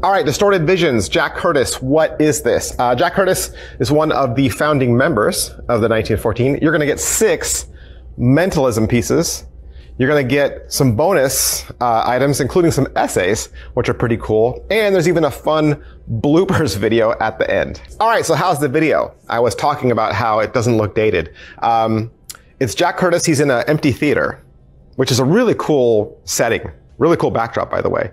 All right, Distorted Visions, Jack Curtis, what is this? Jack Curtis is one of the founding members of the 1914. You're going to get 6 mentalism pieces. You're going to get some bonus items, including some essays, which are pretty cool. And there's even a fun bloopers video at the end. All right, so how's the video? I was talking about how it doesn't look dated. It's Jack Curtis. He's in an empty theater, which is a really cool setting. Really cool backdrop, by the way.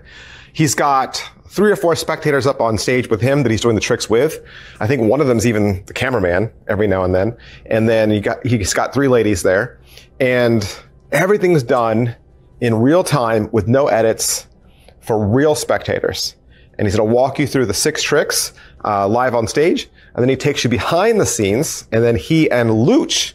He's got 3 or 4 spectators up on stage with him that he's doing the tricks with. I think one of them's even the cameraman every now and then. And then he's got 3 ladies there. And everything's done in real time with no edits for real spectators. And he's going to walk you through the 6 tricks live on stage. And then he takes you behind the scenes. And then he and Luch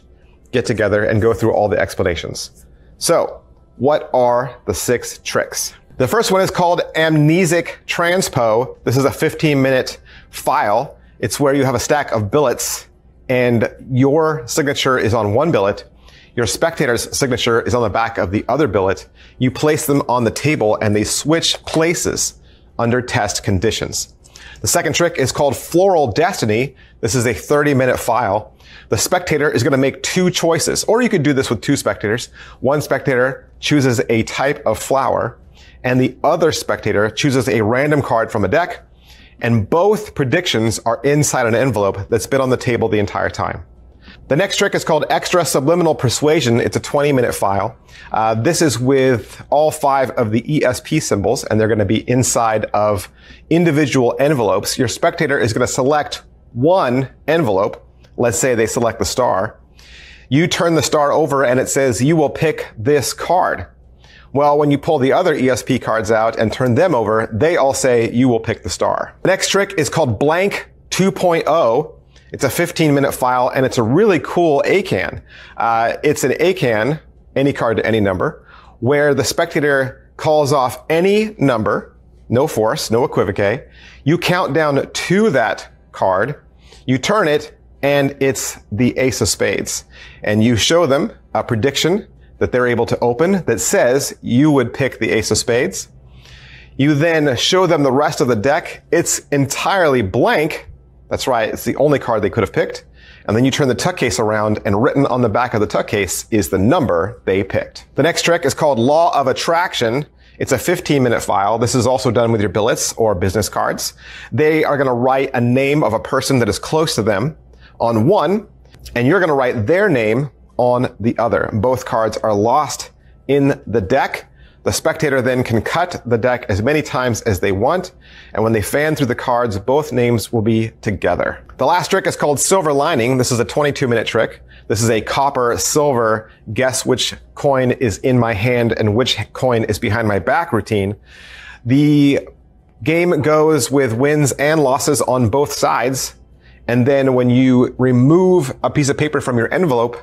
get together and go through all the explanations. So what are the 6 tricks? The first one is called Amnesic Transpo. This is a 15-minute file. It's where you have a stack of billets and your signature is on one billet. Your spectator's signature is on the back of the other billet. You place them on the table and they switch places under test conditions. The second trick is called Floral Destiny. This is a 30-minute file. The spectator is going to make 2 choices, or you could do this with 2 spectators. One spectator chooses a type of flower, and the other spectator chooses a random card from a deck, and both predictions are inside an envelope that's been on the table the entire time. The next trick is called Extra Subliminal Persuasion. It's a 20-minute file. This is with all 5 of the ESP symbols, and they're going to be inside of individual envelopes. Your spectator is going to select one envelope. Let's say they select the star. You turn the star over and it says, you will pick this card. Well, when you pull the other ESP cards out and turn them over, they all say you will pick the star. The next trick is called Blank 2.0. It's a 15-minute file, and it's a really cool ACAN. It's an ACAN, any card to any number, where the spectator calls off any number, no force, no equivoque. You count down to that card, you turn it, and it's the Ace of Spades. And you show them a prediction that they're able to open that says you would pick the Ace of Spades. You then show them the rest of the deck. It's entirely blank. That's right. It's the only card they could have picked. And then you turn the tuck case around, and written on the back of the tuck case is the number they picked. The next trick is called Law of Attraction. It's a 15-minute file. This is also done with your billets or business cards. They are going to write a name of a person that is close to them on one, and you're going to write their name on the other. Both cards are lost in the deck. The spectator then can cut the deck as many times as they want, and when they fan through the cards, both names will be together. The last trick is called Silver Lining. This is a 22-minute trick. This is a copper, silver, guess which coin is in my hand and which coin is behind my back routine. The game goes with wins and losses on both sides, and then when you remove a piece of paper from your envelope,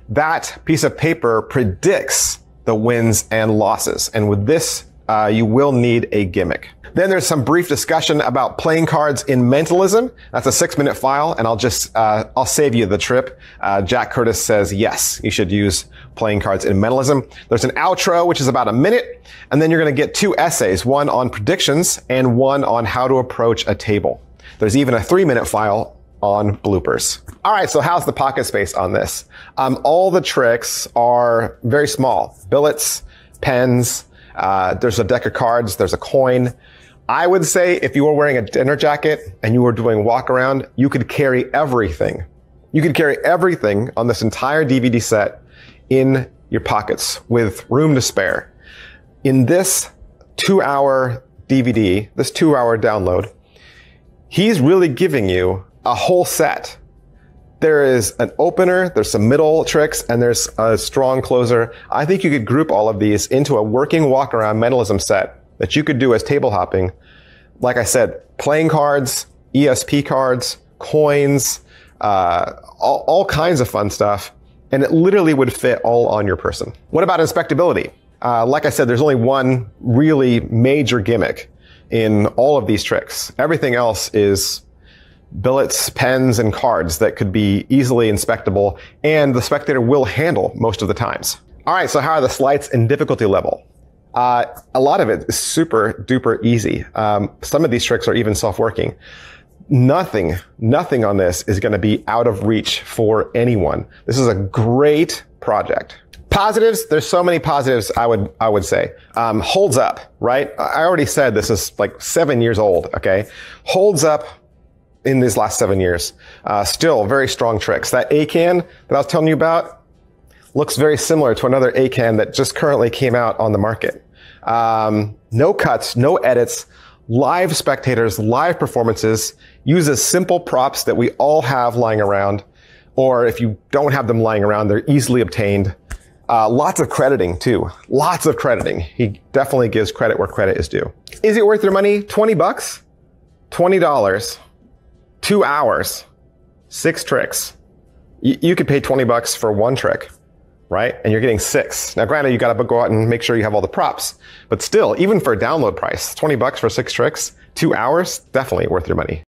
that piece of paper predicts the wins and losses. And with this, you will need a gimmick. Then there's some brief discussion about playing cards in mentalism. That's a 6-minute file, and I'll save you the trip. Jack Curtis says, yes, you should use playing cards in mentalism. There's an outro, which is about a minute, and then you're going to get 2 essays, one on predictions and one on how to approach a table. There's even a 3-minute file on bloopers. All right, so how's the pocket space on this? All the tricks are very small. Billets, pens, there's a deck of cards, there's a coin. I would say if you were wearing a dinner jacket and you were doing walk around, you could carry everything. You could carry everything on this entire DVD set in your pockets with room to spare. In this 2-hour DVD, this 2-hour download, he's really giving you a whole set. There is an opener, there's some middle tricks, and there's a strong closer. I think you could group all of these into a working walk-around mentalism set that you could do as table hopping. Like I said, playing cards, ESP cards, coins, all kinds of fun stuff, and it literally would fit all on your person. What about inspectability? Like I said, there's only one really major gimmick in all of these tricks. Everything else is billets, pens, and cards that could be easily inspectable, and the spectator will handle most of the times. All right, so how are the sleights in difficulty level? A lot of it is super duper easy. Some of these tricks are even self-working. Nothing on this is going to be out of reach for anyone. This is a great project. Positives, there's so many positives I would say. Holds up, right? I already said this is like 7 years old, okay? Holds up in these last 7 years. Still very strong tricks. That A-can that I was telling you about looks very similar to another A-can that just currently came out on the market. No cuts, no edits, live spectators, live performances, uses simple props that we all have lying around, or if you don't have them lying around, they're easily obtained. Lots of crediting too. Lots of crediting. He definitely gives credit where credit is due. Is it worth your money? 20 bucks? $20. 2 hours. 6 tricks. You could pay 20 bucks for 1 trick, right? And you're getting 6. Now granted, you gotta go out and make sure you have all the props, but still, even for a download price, 20 bucks for 6 tricks, 2 hours, definitely worth your money.